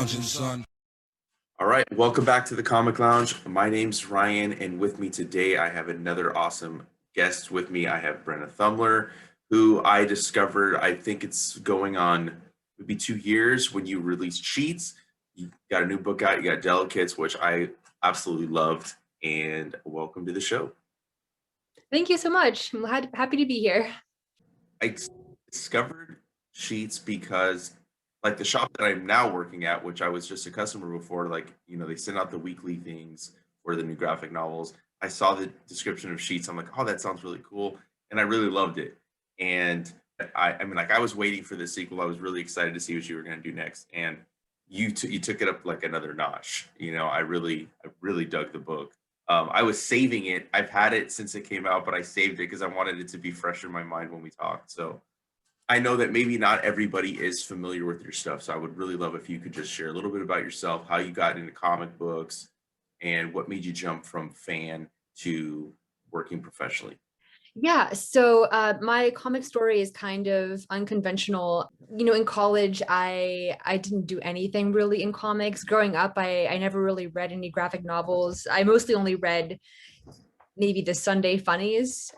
lounging, son. All right, welcome back to the Comic Lounge. My name's Ryan, and with me today, I have another awesome guest with me. I have Brenna Thummler, who I discovered, I think it's going on maybe 2 years when you released Sheets. You got a new book out, you got Delicates, which I absolutely loved, and welcome to the show. Thank you so much. I'm happy to be here. I discovered Sheets because like the shop that I'm now working at, which I was just a customer before, like, they send out the weekly things for the new graphic novels. I saw the description of Sheets. I'm like, oh, that sounds really cool. And I really loved it. And I mean, like I was waiting for the sequel. I was really excited to see what you were going to do next. And you took it up like another notch. I really dug the book. I was saving it. I've had it since it came out, but I saved it because I wanted it to be fresh in my mind when we talked. So I know that maybe not everybody is familiar with your stuff, so I would really love if you could just share a little bit about yourself, how you got into comic books, and what made you jump from fan to working professionally. Yeah, so my comic story is kind of unconventional. In college, I didn't do anything really in comics. Growing up, I never really read any graphic novels. I mostly only read maybe the Sunday funnies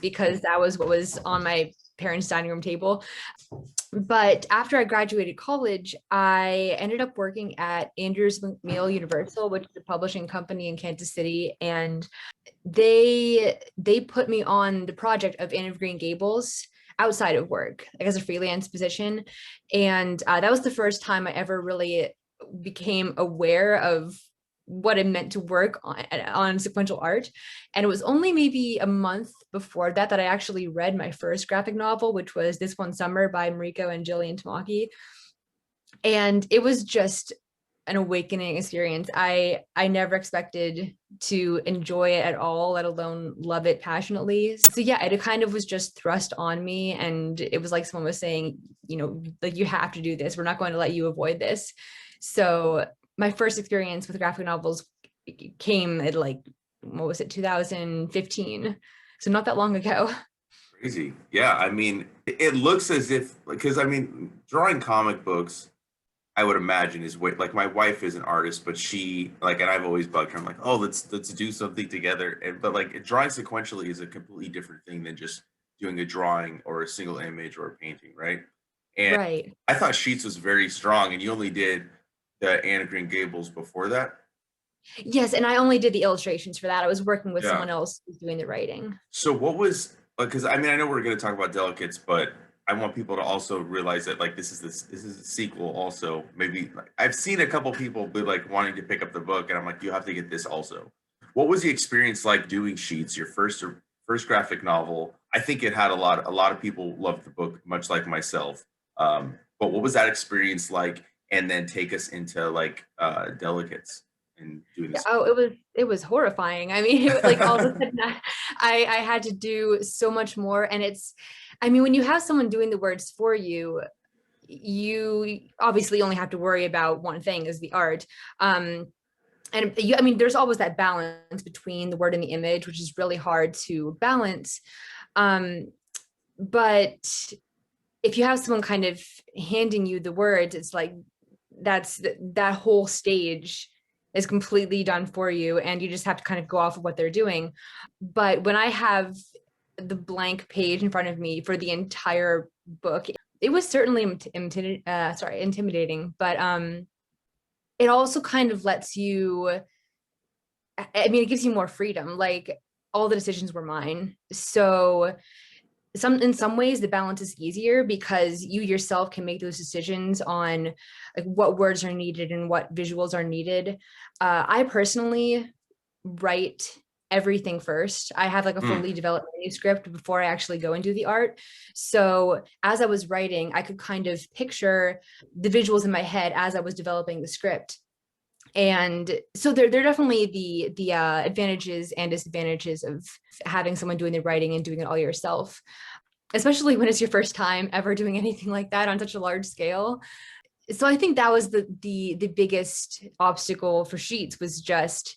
because that was what was on my parents' dining room table. But after I graduated college, I ended up working at Andrews McMeel Universal, which is a publishing company in Kansas City, and they put me on the project of Anne of Green Gables outside of work, like as a freelance position. And that was the first time I ever really became aware of what it meant to work on sequential art. And it was only maybe a month before that I actually read my first graphic novel, which was This One Summer by Mariko and Jillian Tamaki. And it was just an awakening experience. I never expected to enjoy it at all, let alone love it passionately. So yeah, it kind of was just thrust on me. And it was like someone was saying, like, you have to do this. We're not going to let you avoid this. So my first experience with graphic novels came at 2015. So not that long ago. Crazy. Yeah, I mean, it looks as if, because I mean, drawing comic books, I would imagine is like my wife is an artist, but she and I've always bugged her. I'm like, oh, let's do something together. But like drawing sequentially is a completely different thing than just doing a drawing or a single image or a painting, right? And right. I thought Sheets was very strong, and you only did the Anne of Green Gables before that. Yes, and I only did the illustrations for that. I was working with someone else who's doing the writing. So what was, because I mean, I know we're going to talk about Delicates, but I want people to also realize that like this is a sequel also. Maybe I've seen a couple people be like wanting to pick up the book, and I'm like, you have to get this also. What was the experience like doing Sheets, your first graphic novel? I think it had a lot of people loved the book, much like myself. But what was that experience like? And then take us into like Delicates and doing this. Oh, it was horrifying. I mean, like all of a sudden I had to do so much more. And I mean, when you have someone doing the words for you, you obviously only have to worry about one thing, is the art. I mean, there's always that balance between the word and the image, which is really hard to balance. But if you have someone kind of handing you the words, it's like that whole stage is completely done for you, and you just have to kind of go off of what they're doing. But when I have the blank page in front of me for the entire book, it was certainly intimidating, but it also kind of lets you, I mean, it gives you more freedom. Like all the decisions were mine. So in some ways the balance is easier because you yourself can make those decisions on like what words are needed and what visuals are needed. I personally write everything first. I have like a fully developed manuscript before I actually go and do the art. So as I was writing, I could kind of picture the visuals in my head as I was developing the script. And so there are definitely the advantages and disadvantages of having someone doing the writing and doing it all yourself, especially when it's your first time ever doing anything like that on such a large scale. So I think that was the biggest obstacle for Sheets, was just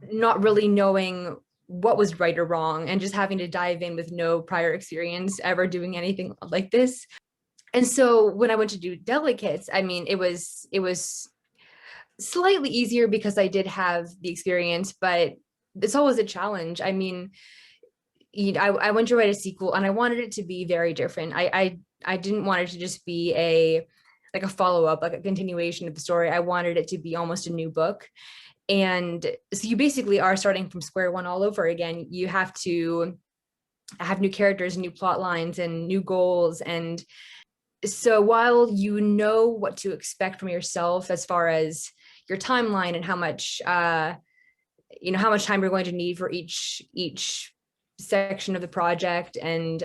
not really knowing what was right or wrong and just having to dive in with no prior experience ever doing anything like this. And so when I went to do delicates, I mean, it was slightly easier because I did have the experience, but it's always a challenge. I mean, I went to write a sequel and I wanted it to be very different. I didn't want it to just be a like a follow-up, like a continuation of the story. I wanted it to be almost a new book. And so you basically are starting from square one all over again. You have to have new characters, new plot lines, and new goals. And so while you know what to expect from yourself as far as your timeline and how much how much time you're going to need for each section of the project, and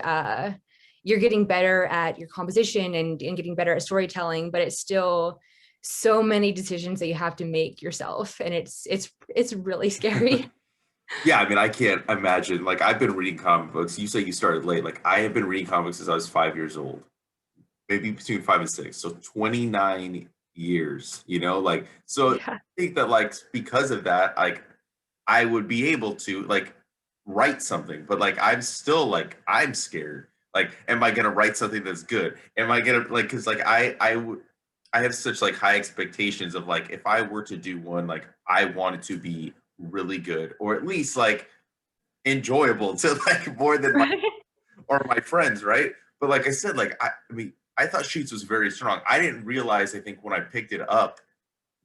you're getting better at your composition and getting better at storytelling, but it's still so many decisions that you have to make yourself, and it's really scary. Yeah, I mean, I can't imagine. Like, I've been reading comic books. You say you started late. Like, I have been reading comics since I was 5 years old, maybe between 5 and 6. So 29 years, like, so I Yeah. think that, like, because of that, like, I would be able to, like, write something, but, like, I'm still, like, I'm scared. Like, am I going to write something that's good? Am I going to, like, because, like, I have such, like, high expectations of, like, if I were to do one, like, I want it to be really good, or at least, like, enjoyable to, like, more than Right. my friends, right? But like I said, like, I mean, I thought Sheets was very strong. I didn't realize, I think, when I picked it up,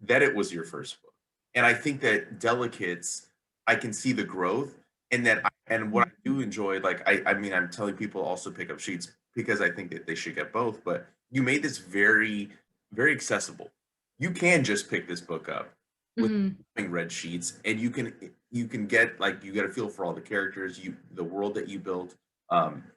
that it was your first book. And I think that Delicates, I can see the growth, and and what I do enjoy, like, I mean, I'm telling people also pick up Sheets because I think that they should get both, but you made this very, very accessible. You can just pick this book up with Mhm. having read Sheets, and you can get, like, you get a feel for all the characters, the world that you built. Um,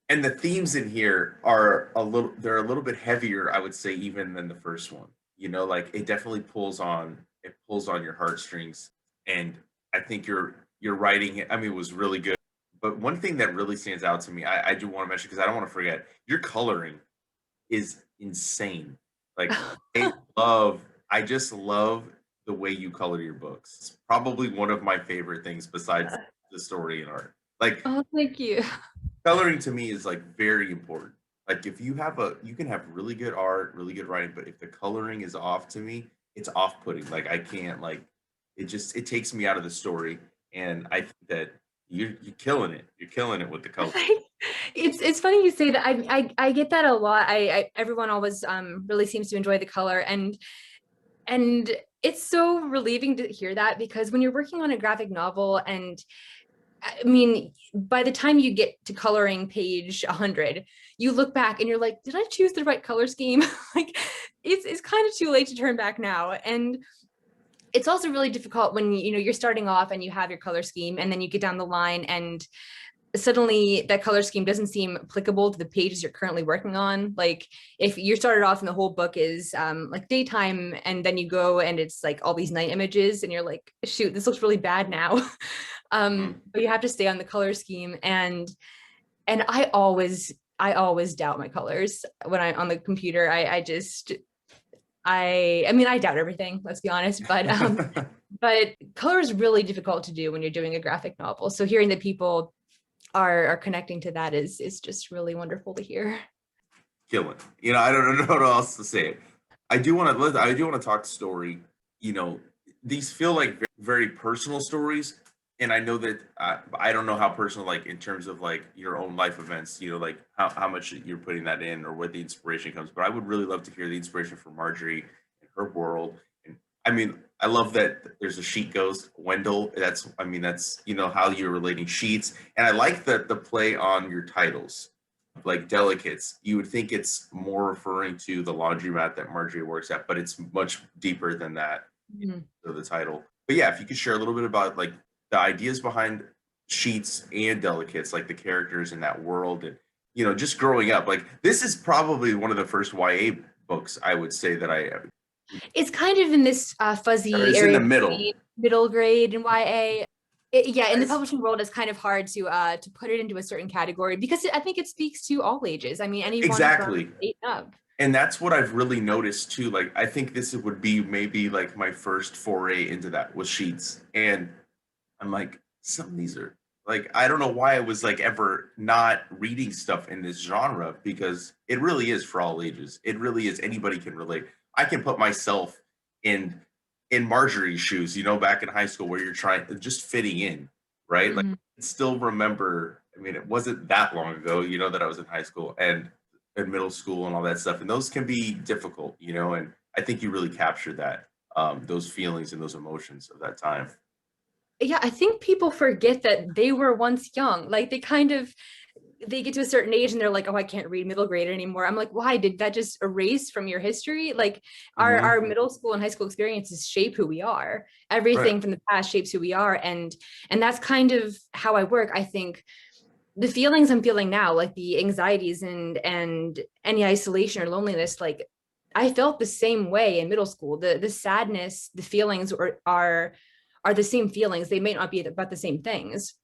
and the themes in here are they're a little bit heavier, I would say, even than the first one. Like, it definitely pulls on your heartstrings. And I think your writing, I mean, was really good. But one thing that really stands out to me, I do want to mention, because I don't want to forget, your coloring is insane. Like, I I just love the way you color your books. It's probably one of my favorite things besides the story and art. Like, Oh, thank you. coloring to me is, like, very important. Like, if you can have really good art, really good writing, but if the coloring is off, to me, it's off-putting. Like, I can't, like, it takes me out of the story. And I think that you're killing it. You're killing it with the color. It's funny you say that. I get that a lot. Everyone always really seems to enjoy the color, and it's so relieving to hear that, because when you're working on a graphic novel, and I mean, by the time you get to coloring page 100, you look back and you're like, did I choose the right color scheme? Like, it's kind of too late to turn back now. And it's also really difficult when you're starting off and you have your color scheme, and then you get down the line and suddenly that color scheme doesn't seem applicable to the pages you're currently working on. Like, if you started off and the whole book is like daytime, and then you go and it's like all these night images, and you're like, shoot, this looks really bad now. Mhm. But you have to stay on the color scheme. And I always doubt my colors when I'm on the computer. I mean, I doubt everything, let's be honest, but color is really difficult to do when you're doing a graphic novel. So hearing that people are connecting to that is just really wonderful to hear. Killing. I don't know what else to say. I do want to talk story. You know, these feel like very personal stories, and I know that I don't know how personal, like, in terms of, like, your own life events. Like, how much you're putting that in, or where the inspiration comes. But I would really love to hear the inspiration from Marjorie and her world. And I mean, I love that there's a sheet ghost, Wendell. I mean, that's how you're relating sheets, and I like the play on your titles, like delicates. You would think it's more referring to the laundromat that Marjorie works at, but it's much deeper than that, Mhm. the title. But yeah, if you could share a little bit about, like, the ideas behind sheets and delicates, like the characters in that world, and just growing up. Like, this is probably one of the first YA books, I would say, that I It's kind of in this or fuzzy is in area the middle. between middle grade and YA. Yeah, in the Guys, publishing world, it's kind of hard to put it into a certain category, because I think it speaks to all ages. I mean, anyone from exactly. 8 up. And that's what I've really noticed too. Like, I think this would be maybe, like, my first foray into that, was sheets. And I'm like, some of these are, like I don't know why I was like ever not reading stuff in this genre, because it really is for all ages. It really is, anybody can relate. I can put myself in Marjorie's shoes, back in high school, where you're trying just fitting in, right? Like Mhm. I still remember, I mean, it wasn't that long ago, that I was in high school and in middle school and all that stuff. And those can be difficult, and I think you really captured that, those feelings and those emotions of that time. Yeah, I think people forget that they were once young. Like they get to a certain age and they're like, oh, I can't read middle grade anymore. I'm like, why? Did that just erase from your history? Like Hmm. our middle school and high school experiences shape who we are. Right. Everything from the past shapes who we are. And that's kind of how I work. I think the feelings I'm feeling now, like the anxieties and any isolation or loneliness, like I felt the same way in middle school. The sadness, the feelings are the same feelings. They may not be about the same things,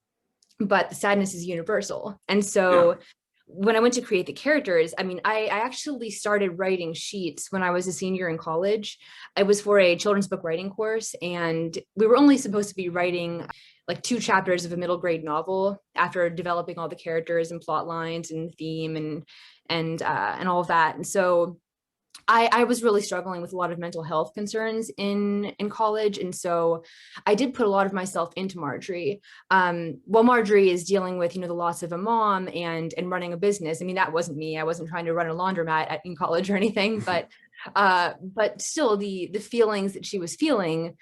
but the sadness is universal. And Yeah. so when I went to create the characters, I mean, I actually started writing sheets when I was a senior in college. I was for a children's book writing course, and we were only supposed to be writing like 2 chapters of a middle grade novel after developing all the characters and plot lines and theme and all of that. And so I was really struggling with a lot of mental health concerns in college, and so I did put a lot of myself into Marjorie. While Marjorie is dealing with the loss of a mom and running a business. I mean, that wasn't me. I wasn't trying to run a laundromat in college or anything, but still the feelings that she was feeling,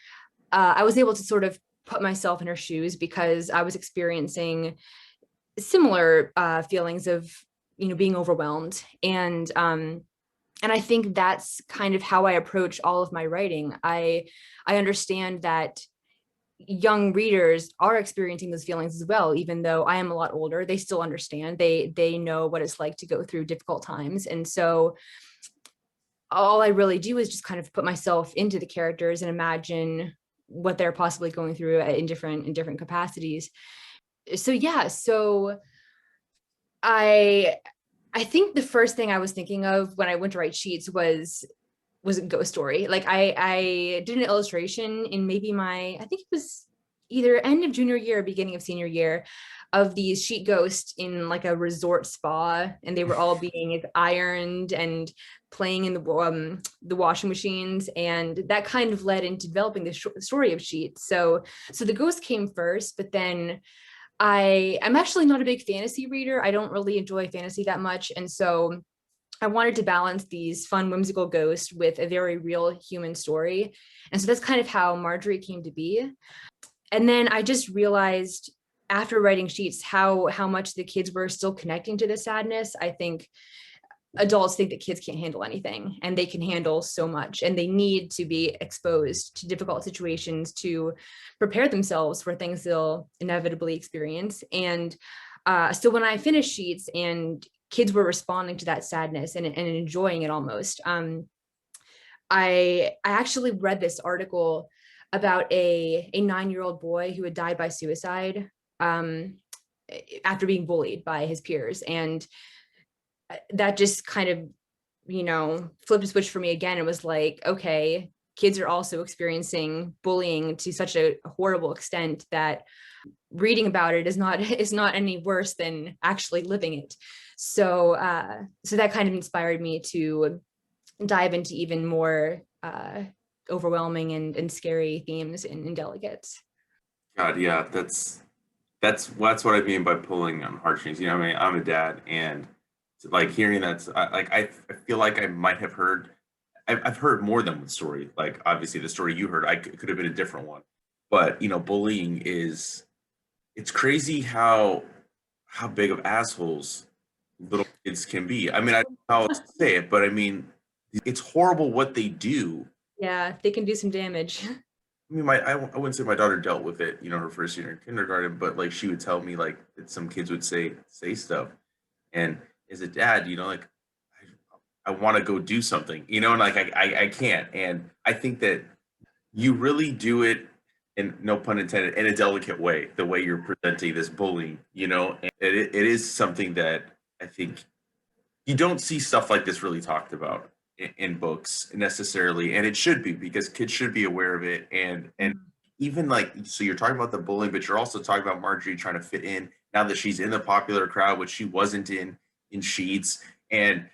I was able to sort of put myself in her shoes because I was experiencing similar feelings of being overwhelmed and I think that's kind of how I approach all of my writing. I understand that young readers are experiencing those feelings as well, even though I am a lot older. They still understand. They know what it's like to go through difficult times. And so all I really do is just kind of put myself into the characters and imagine what they're possibly going through in different capacities. So yeah, so I I think the first thing I was thinking of when I went to write sheets was a ghost story. Like I did an illustration in maybe I think it was either end of junior year or beginning of senior year of these sheet ghosts in like a resort spa, and they were all being ironed and playing in the washing machines, and that kind of led into developing the story of sheets. So the ghost came first, but then I'm actually not a big fantasy reader. I don't really enjoy fantasy that much, and so I wanted to balance these fun, whimsical ghosts with a very real human story. And so that's kind of how Marjorie came to be. And then I just realized after writing sheets how much the kids were still connecting to the sadness. I think adults think that kids can't handle anything, and they can handle so much, and they need to be exposed to difficult situations to prepare themselves for things they'll inevitably experience. And so when I finished sheets and kids were responding to that sadness and enjoying it almost, I actually read this article about a 9-year-old boy who had died by suicide um, after being bullied by his peers. And that just kind of flipped a switch for me again. It was like, okay, kids are also experiencing bullying to such a horrible extent that reading about it is not any worse than actually living it. So that kind of inspired me to dive into even more overwhelming and scary themes in delegates. God, yeah, that's what I mean by pulling on heartstrings. I mean, I'm a dad, and like hearing that, I feel like I might have heard, I've heard more than one story. Like obviously, the story you heard, could have been a different one, but bullying is, it's crazy how big of assholes little kids can be. I mean, I don't know how else to say it, but I mean, it's horrible what they do. Yeah, they can do some damage. I mean, I wouldn't say my daughter dealt with it, her first year in kindergarten, but like she would tell me like that some kids would say stuff, and as a dad, like I want to go do something, and like I can't, and I think that you really do it, and no pun intended, in a delicate way, the way you're presenting this bullying, and it is something that I think you don't see stuff like this really talked about in books necessarily, and it should be, because kids should be aware of it, and even like, so you're talking about the bullying, but you're also talking about Marjorie trying to fit in now that she's in the popular crowd, which she wasn't in Sheets, and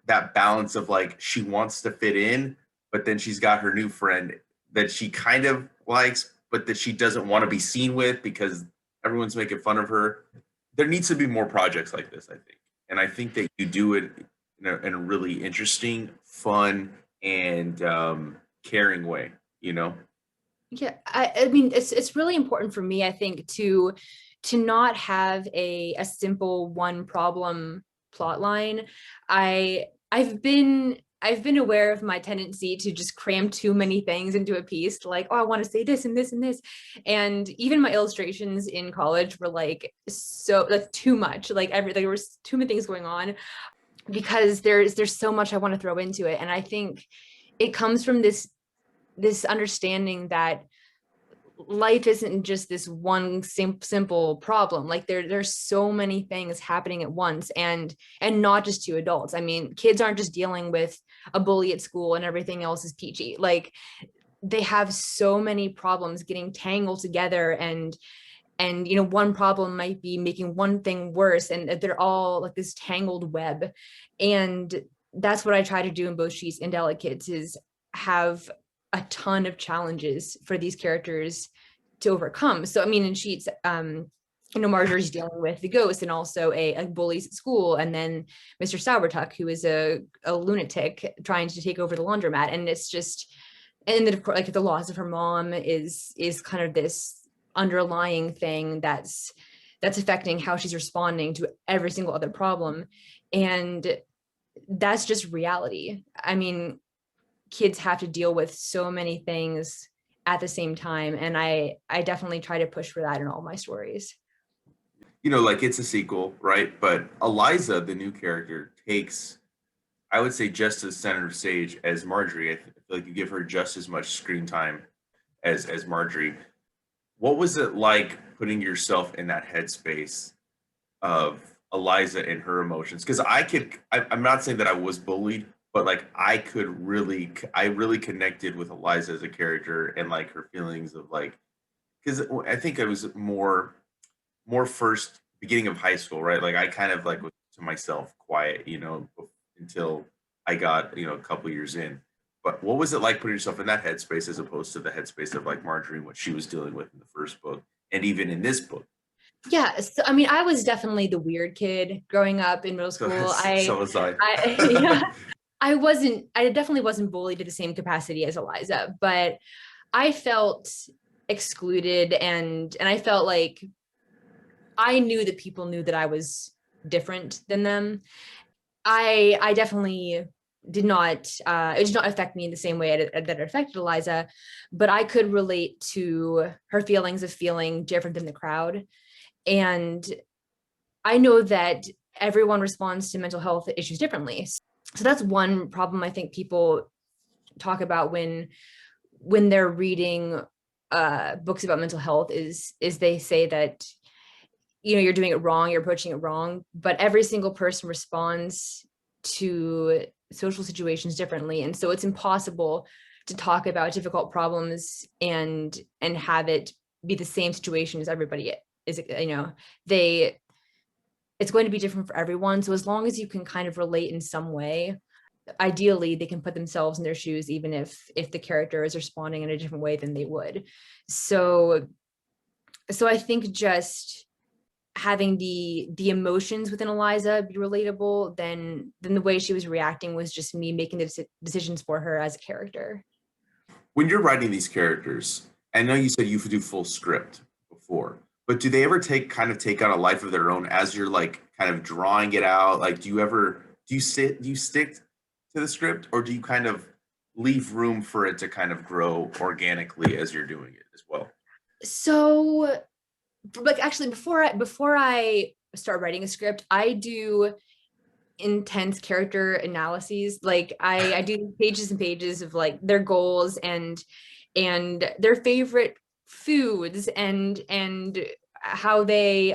that balance of like she wants to fit in, but then she's got her new friend that she kind of likes, but that she doesn't want to be seen with because everyone's making fun of her. There needs to be more projects like this, I think, and I think that you do it in a really interesting, fun, and caring way. You know. Yeah, I mean, it's really important for me, I think, to not have a simple one problem plot line. I've been aware of my tendency to just cram too many things into a piece, like, oh, I want to say this and this and this. And even my illustrations in college were like, so like too much, like there was too many things going on because there's so much I want to throw into it. And I think it comes from this understanding that life isn't just this one simple problem. Like there's so many things happening at once, and not just to adults. I mean, kids aren't just dealing with a bully at school and everything else is peachy. Like they have so many problems getting tangled together, and one problem might be making one thing worse, and they're all like this tangled web. And that's what I try to do in both Sheets and Delicates, is have a ton of challenges for these characters to overcome. So I mean, in Sheets, Marjorie's dealing with the ghost and also a bullies at school, and then Mr. Sauertuck, who is a lunatic trying to take over the laundromat. And it's just, and then of course, like the loss of her mom is kind of this underlying thing that's affecting how she's responding to every single other problem. And that's just reality. I mean, kids have to deal with so many things at the same time, and I definitely try to push for that in all my stories. Like it's a sequel, right? But Eliza, the new character, takes, I would say, just as center stage as Marjorie. I feel like you give her just as much screen time as Marjorie. What was it like putting yourself in that headspace of Eliza and her emotions? Because I'm not saying that I was bullied, but like I really connected with Eliza as a character and like her feelings of like, because I think I was more first beginning of high school, right? Like I kind of like was to myself quiet, until I got, a couple years in. But what was it like putting yourself in that headspace as opposed to the headspace of like Marjorie and what she was dealing with in the first book and even in this book? Yeah, so I mean, I was definitely the weird kid growing up in middle So, school. so was I. Yeah, I definitely wasn't bullied to the same capacity as Eliza, but I felt excluded, and I felt like I knew that people knew that I was different than them. I definitely did not it did not affect me in the same way that it affected Eliza, but I could relate to her feelings of feeling different than the crowd. And I know that everyone responds to mental health issues differently. So that's one problem I think people talk about when they're reading books about mental health, is they say that you're doing it wrong, you're approaching it wrong, but every single person responds to social situations differently. And so it's impossible to talk about difficult problems and have it be the same situation as everybody is. They it's going to be different for everyone. So as long as you can kind of relate in some way, ideally they can put themselves in their shoes, even if the character is responding in a different way than they would. So I think just having the emotions within Eliza be relatable, then the way she was reacting was just me making the decisions for her as a character. When you're writing these characters, I know you said you do full script before, but do they ever take on a life of their own as you're like kind of drawing it out? Like, do you stick to the script, or do you kind of leave room for it to kind of grow organically as you're doing it as well? So like actually before I start writing a script, I do intense character analyses. Like I do pages and pages of like their goals and their favorite foods and how they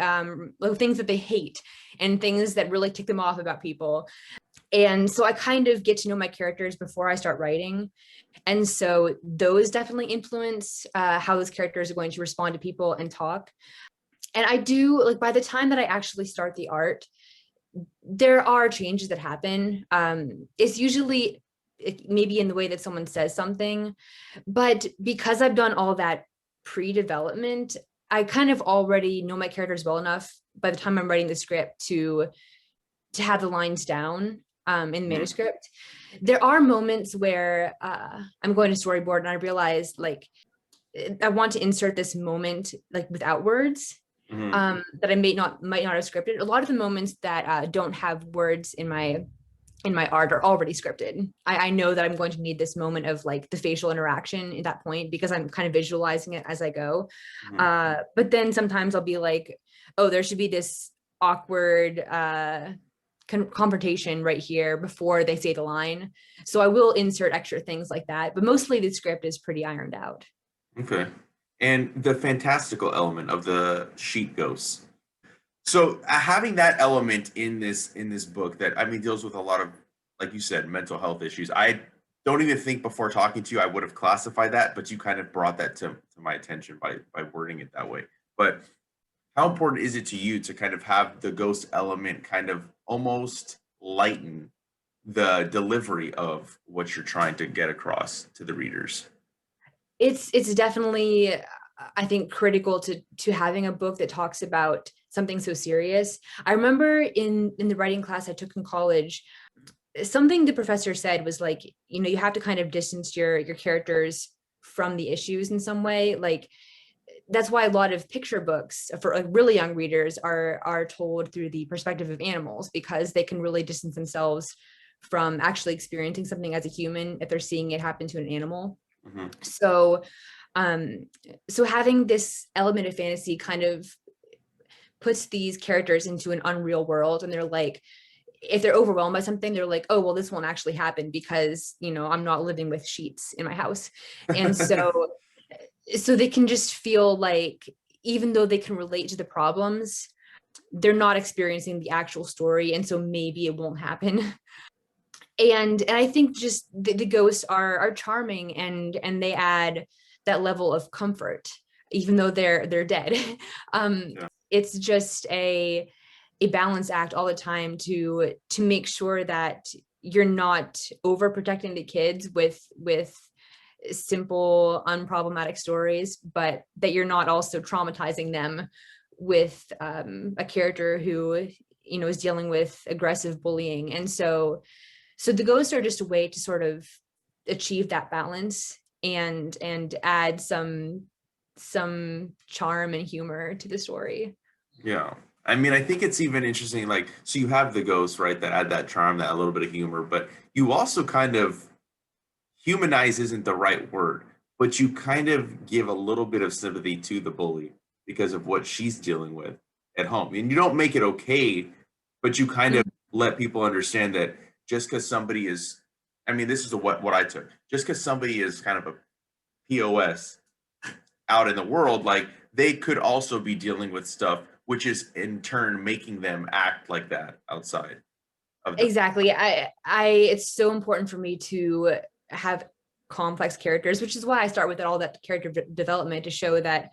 like things that they hate and things that really tick them off about people. And so I kind of get to know my characters before I start writing. And so those definitely influence how those characters are going to respond to people and talk. And I do, like, by the time that I actually start the art, there are changes that happen. It's usually maybe in the way that someone says something, but because I've done all that pre-development, I kind of already know my characters well enough by the time I'm writing the script to have the lines down in the manuscript. There are moments where I'm going to storyboard and I realize, like, I want to insert this moment like without words. That I might not have scripted. A lot of the moments that don't have words in my art are already scripted. I know that I'm going to need this moment of like the facial interaction at that point because I'm kind of visualizing it as I go. But then sometimes I'll be like, oh, there should be this awkward confrontation right here before they say the line. So I will insert extra things like that. But mostly the script is pretty ironed out. Okay. And the fantastical element of the sheet ghosts. So having that element in this book that, I mean, deals with a lot of, like you said, mental health issues. I don't even think before talking to you I would have classified that, but you kind of brought that to my attention by wording it that way. But how important is it to you to kind of have the ghost element kind of almost lighten the delivery of what you're trying to get across to the readers? It's definitely, I think, critical to having a book that talks about something so serious. I remember in the writing class I took in college, something the professor said was like, you have to kind of distance your characters from the issues in some way. Like, that's why a lot of picture books for like really young readers are told through the perspective of animals, because they can really distance themselves from actually experiencing something as a human if they're seeing it happen to an animal. So so having this element of fantasy kind of puts these characters into an unreal world, and they're like, if they're overwhelmed by something, they're like, oh, well, this won't actually happen because I'm not living with sheets in my house. And so they can just feel like, even though they can relate to the problems, they're not experiencing the actual story, and so maybe it won't happen. And I think just the ghosts are charming, and they add that level of comfort even though they're dead. Yeah. It's just a balance act all the time to make sure that you're not overprotecting the kids with simple unproblematic stories, but that you're not also traumatizing them with a character who is dealing with aggressive bullying. And so the ghosts are just a way to sort of achieve that balance and add some charm and humor to the story. Yeah. I mean, I think it's even interesting, like, so you have the ghosts, right, that add that charm, that a little bit of humor, but you also kind of humanize isn't the right word, but you kind of give a little bit of sympathy to the bully because of what she's dealing with at home. And you don't make it okay, but you kind of let people understand that just because somebody is, I mean, this is what I took, just because somebody is kind of a POS out in the world, like, they could also be dealing with stuff, which is in turn making them act like that outside of the. Exactly. I it's so important for me to have complex characters, which is why I start with all that character development, to show that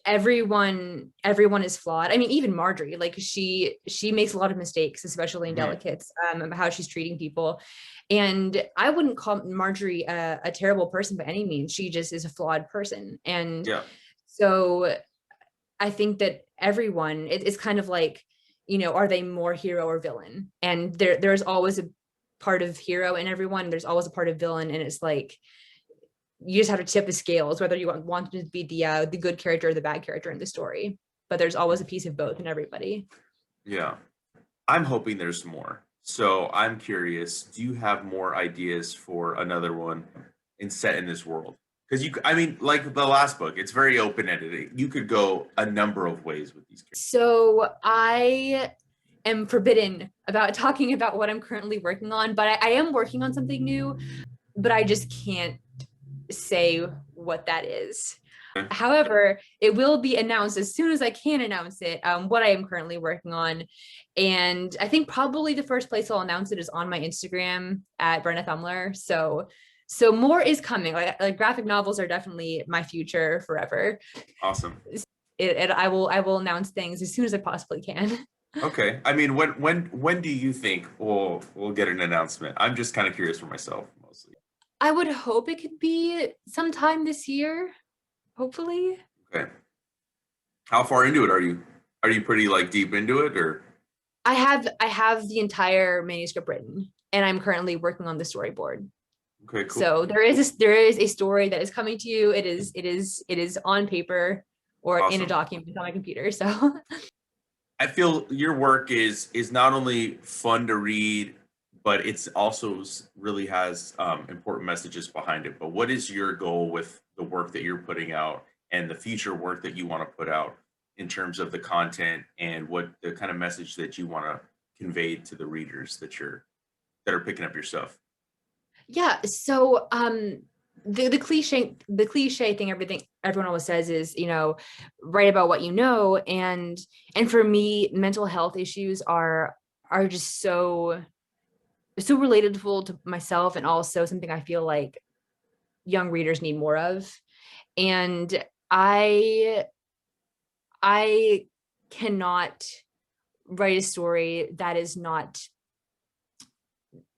everyone is flawed. I mean, even Marjorie, like, she makes a lot of mistakes, especially in Delicates, about how she's treating people. And I wouldn't call Marjorie a terrible person by any means. She just is a flawed person. And Yeah. so I think that everyone, it's kind of like, are they more hero or villain? And there's always a part of hero in everyone. There's always a part of villain. And it's like, you just have to tip the scales, whether you want to be the good character or the bad character in the story. But there's always a piece of both in everybody. Yeah. I'm hoping there's more. So I'm curious, do you have more ideas for another one set in this world? Because I mean, like the last book, it's very open-ended. You could go a number of ways with these characters. So I am forbidden about talking about what I'm currently working on, but I am working on something new, but I just can't say what that is. Okay. However, it will be announced as soon as I can announce it, what I am currently working on. And I think probably the first place I'll announce it is on my Instagram at Brenna Thummler. So more is coming. Like graphic novels are definitely my future forever. Awesome. I will announce things as soon as I possibly can. Okay. I mean, when do you think we'll get an announcement? I'm just kind of curious for myself mostly. I would hope it could be sometime this year, hopefully. Okay. How far into it are you? Are you pretty like deep into it or? I have the entire manuscript written, and I'm currently working on the storyboard. Okay, cool. So there is a story that is coming to you. It is on paper or in a Awesome. document on my computer. So I feel your work is not only fun to read, but it's also really has important messages behind it. But what is your goal with the work that you're putting out and the future work that you want to put out in terms of the content and what the kind of message that you want to convey to the readers that are picking up your stuff? yeah, so the cliche thing everyone always says is, write about what you know. And for me, mental health issues are just so relatable to myself, and also something I feel like young readers need more of. And I cannot write a story that is not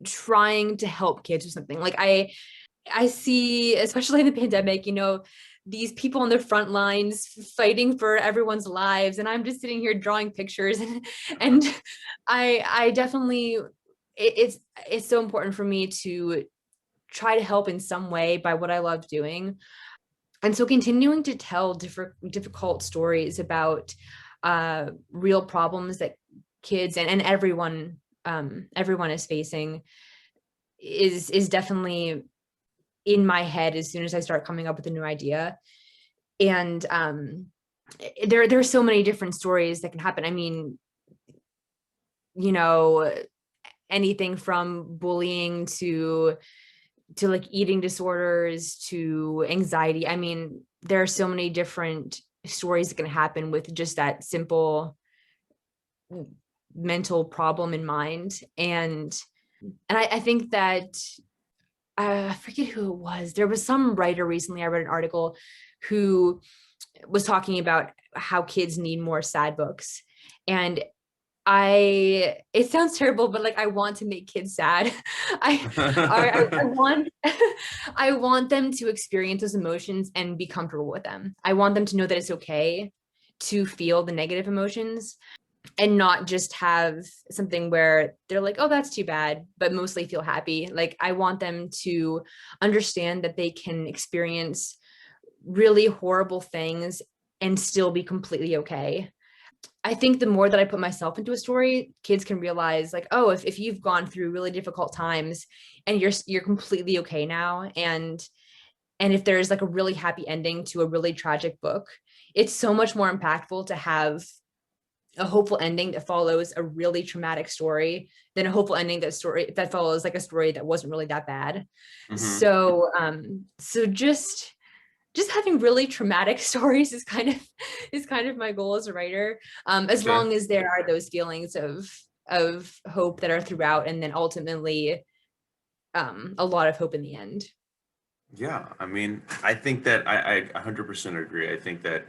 trying to help kids or something. Like I see, especially in the pandemic, these people on the front lines fighting for everyone's lives, and I'm just sitting here drawing pictures, and I definitely, it's so important for me to try to help in some way by what I love doing. And so continuing to tell difficult stories about real problems that kids and everyone is facing is definitely in my head as soon as I start coming up with a new idea. And there's so many different stories that can happen. I mean, you know, anything from bullying to like eating disorders to anxiety. I mean, there are so many different stories that can happen with just that simple mental problem in mind. And I think that I forget who it was. There was some writer recently, I read an article, who was talking about how kids need more sad books. And it sounds terrible, but like I want to make kids sad. I want I want them to experience those emotions and be comfortable with them. I want them to know that it's okay to feel the negative emotions and not just have something where they're like, oh, that's too bad, but mostly feel happy. Like I want them to understand that they can experience really horrible things and still be completely okay. I think the more that I put myself into a story, kids can realize like, oh, if you've gone through really difficult times and you're completely okay now, and if there's like a really happy ending to a really tragic book, it's so much more impactful to have a hopeful ending that follows a really traumatic story than a hopeful ending that follows like a story that wasn't really that bad. Hmm. So just having really traumatic stories is kind of my goal as a writer. As Okay. long as there are those feelings of hope that are throughout, and then ultimately a lot of hope in the end. Yeah, I mean, I think that I 100% agree. I think that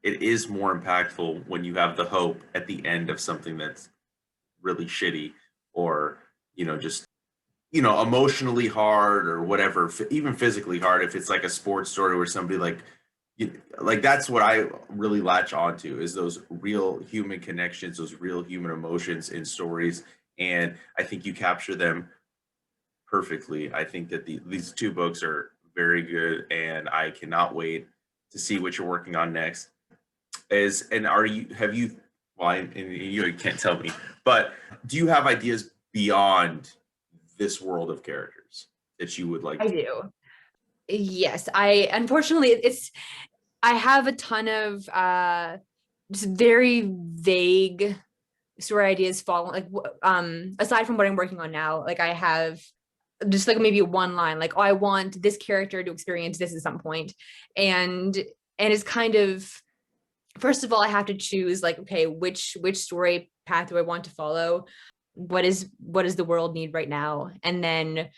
it is more impactful when you have the hope at the end of something that's really shitty or, just, emotionally hard or whatever, even physically hard. If it's like a sports story where somebody like that's what I really latch onto is those real human connections, those real human emotions in stories. And I think you capture them perfectly. I think that these two books are very good, and I cannot wait to see what you're working on next. And are you have you? Well, and you can't tell me, but do you have ideas beyond this world of characters that you would like I to? do. Yes, I unfortunately I have a ton of just very vague story ideas following, like aside from what I'm working on now. Like I have just like maybe one line like, oh, I want this character to experience this at some point. And and it's kind of, first of all, I have to choose like, okay, which story path do I want to follow? What does the world need right now? And then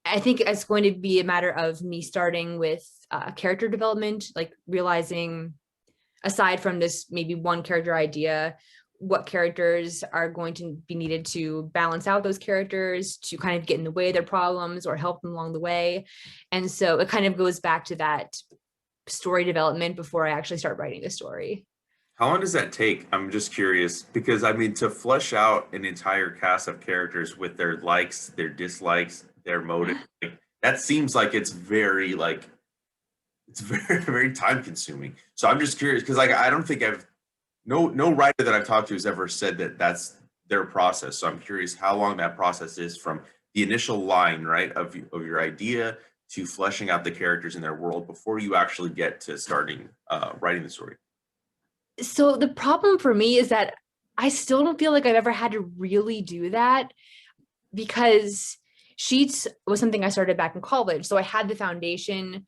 I think it's going to be a matter of me starting with character development, like realizing, aside from this maybe one character idea, what characters are going to be needed to balance out those characters, to kind of get in the way of their problems or help them along the way. And so it kind of goes back to that story development before I actually start writing the story. How long does that take? I'm just curious because I mean, to flesh out an entire cast of characters with their likes, their dislikes, their motive, like, that seems like it's very like it's very very time consuming. So I'm just curious because like I don't think I've no writer that I've talked to has ever said that that's their process. So I'm curious how long that process is from the initial line, right, of your idea to fleshing out the characters in their world before you actually get to starting writing the story. So the problem for me is that I still don't feel like I've ever had to really do that, because Sheets was something I started back in college. So I had the foundation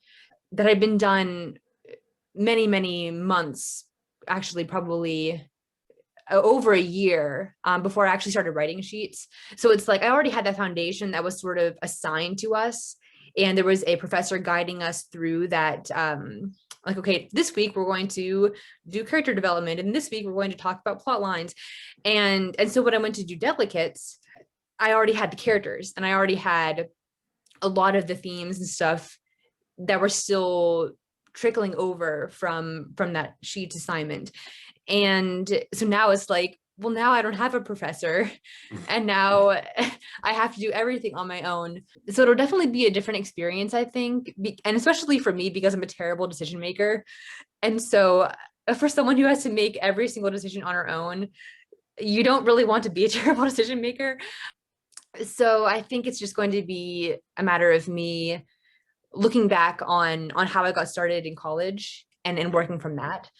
that had been done many, many months, actually, probably over a year before I actually started writing Sheets. So it's like I already had that foundation that was sort of assigned to us. And there was a professor guiding us through that. Like, okay, this week we're going to do character development, and this week we're going to talk about plot lines. And so when I went to do Delicates, I already had the characters, and I already had a lot of the themes and stuff that were still trickling over from that Sheets assignment. And so now it's like, well, now I don't have a professor, and now I have to do everything on my own. So it'll definitely be a different experience, I think, and especially for me, because I'm a terrible decision maker. And so for someone who has to make every single decision on her own, you don't really want to be a terrible decision maker. So I think it's just going to be a matter of me looking back on how I got started in college and working from that.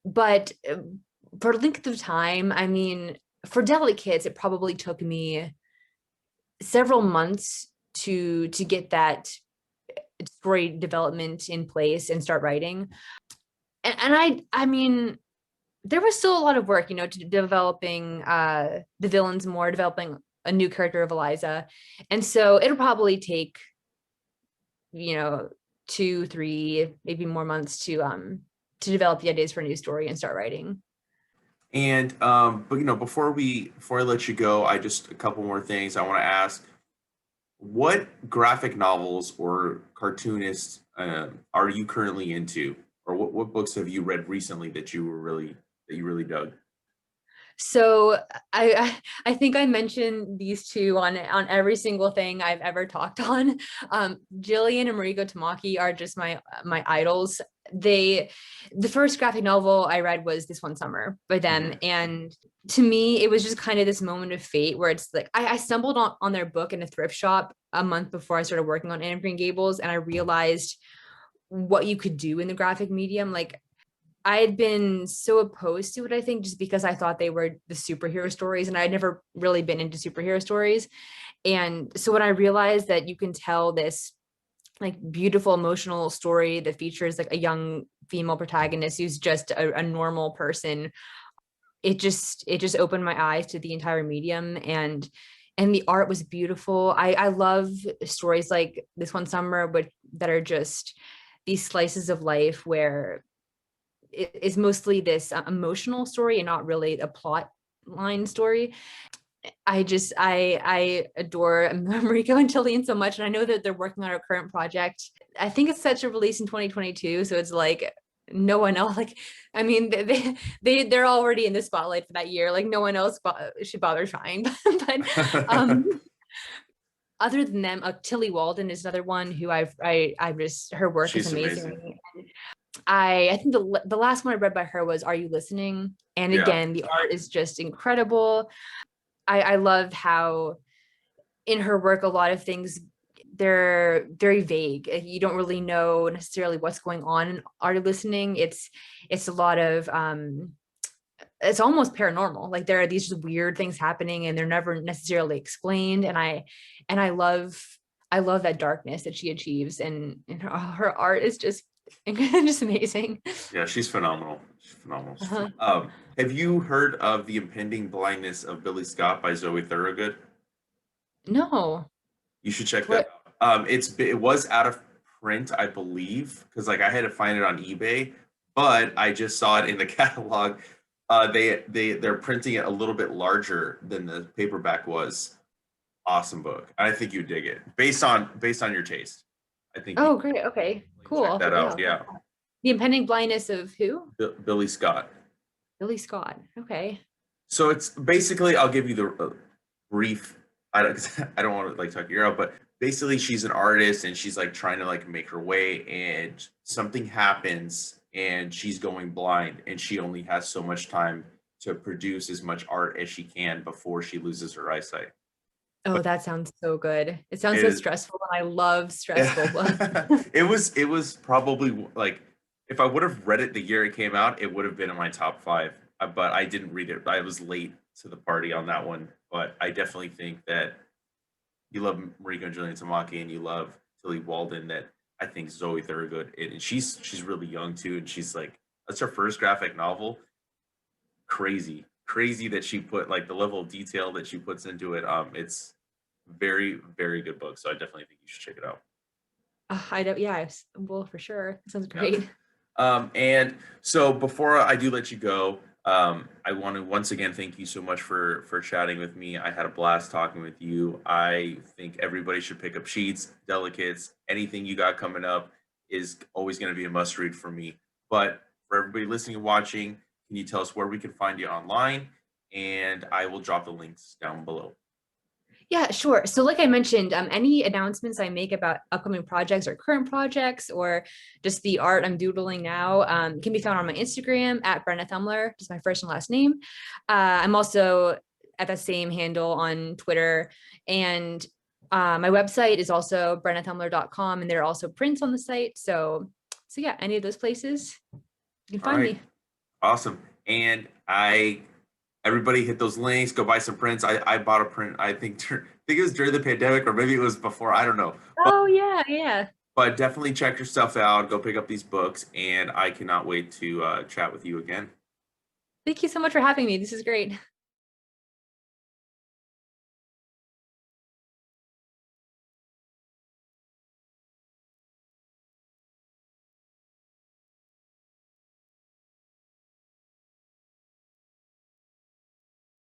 But for length of time, I mean, for Delicates, it probably took me several months to get that story development in place and start writing. And I mean, there was still a lot of work, to developing the villains more, developing a new character of Eliza. And so it'll probably take, 2, 3, maybe more months to develop the ideas for a new story and start writing. And but before I let you go, I just a couple more things I want to ask. What graphic novels or cartoonists are you currently into, or what books have you read recently that you really dug? So I think I mentioned these two on every single thing I've ever talked on. Jillian and Mariko Tamaki are just my idols. The first graphic novel I read was This One Summer by them, and to me it was just kind of this moment of fate where it's like I stumbled on their book in a thrift shop a month before I started working on Anne of Green Gables, and I realized what you could do in the graphic medium. Like, I had been so opposed to it, I think, just because I thought they were the superhero stories, and I'd never really been into superhero stories. And so when I realized that you can tell this like beautiful emotional story that features like a young female protagonist who's just a normal person, it just opened my eyes to the entire medium. And the art was beautiful. I love stories like This One Summer, but that are just these slices of life where it's mostly this emotional story and not really a plot line story. I adore Mariko and Jillian so much, and I know that they're working on our current project. I think it's set to release in 2022, so it's like no one else, like, I mean, they're already in the spotlight for that year, like no one else should bother trying. But other than them, Tilly Walden is another one who I just, her work is She's amazing. amazing. I think the last one I read by her was Are You Listening? And Yeah. again, the art is just incredible. I love how in her work, a lot of things, they're very vague. You don't really know necessarily what's going on in Are You Listening? It's a lot of it's almost paranormal. Like there are these just weird things happening and they're never necessarily explained. And I love that darkness that she achieves, and her art is just Just amazing. Yeah, she's phenomenal. She's phenomenal. Uh-huh. Have you heard of The Impending Blindness of Billy Scott by Zoe Thorogood? No. You should check that What? out. It was out of print, I believe, because like I had to find it on eBay, but I just saw it in the catalog. They're printing it a little bit larger than the paperback was. Awesome book. I think you dig it based on your taste. I think you Oh, great. Okay, check cool. that Yeah. out. Yeah, The Impending Blindness of who? Billy Scott. Billy Scott. Okay. So it's basically, I'll give you the brief. I don't, 'cause I don't want to like talk your out, but basically, she's an artist and she's like trying to like make her way, and something happens, and she's going blind, and she only has so much time to produce as much art as she can before she loses her eyesight. Oh, that sounds so good. It sounds It so is, stressful, and I love stressful books. yeah. It was probably like if I would have read it the year it came out, it would have been in my top five. But I didn't read it. I was late to the party on that one. But I definitely think that you love Mariko and Julian Tamaki and you love Tilly Walden. That I think Zoe Thorogood, and she's really young too, and she's like that's her first graphic novel. Crazy that she put like the level of detail that she puts into it. It's very good book. So I definitely think you should check it out. I don't, yeah, well, for sure. That sounds Yeah. great. And so before I do let you go, I want to once again thank you so much for chatting with me. I had a blast talking with you. I think everybody should pick up Sheets, Delicates, anything you got coming up is always going to be a must read for me. But for everybody listening and watching, can you tell us where we can find you online? And I will drop the links down below. Yeah, sure. So like I mentioned, any announcements I make about upcoming projects or current projects or just the art I'm doodling now can be found on my Instagram at Brenna Thummler, just my first and last name. I'm also at the same handle on Twitter. And my website is also brennathummler.com, and there are also prints on the site. So yeah, any of those places, you can All find right. me. Awesome. And everybody hit those links, go buy some prints. I bought a print, I think it was during the pandemic or maybe it was before, I don't know. But, Oh yeah, yeah. but definitely check your stuff out, go pick up these books, and I cannot wait to chat with you again. Thank you so much for having me. This is great.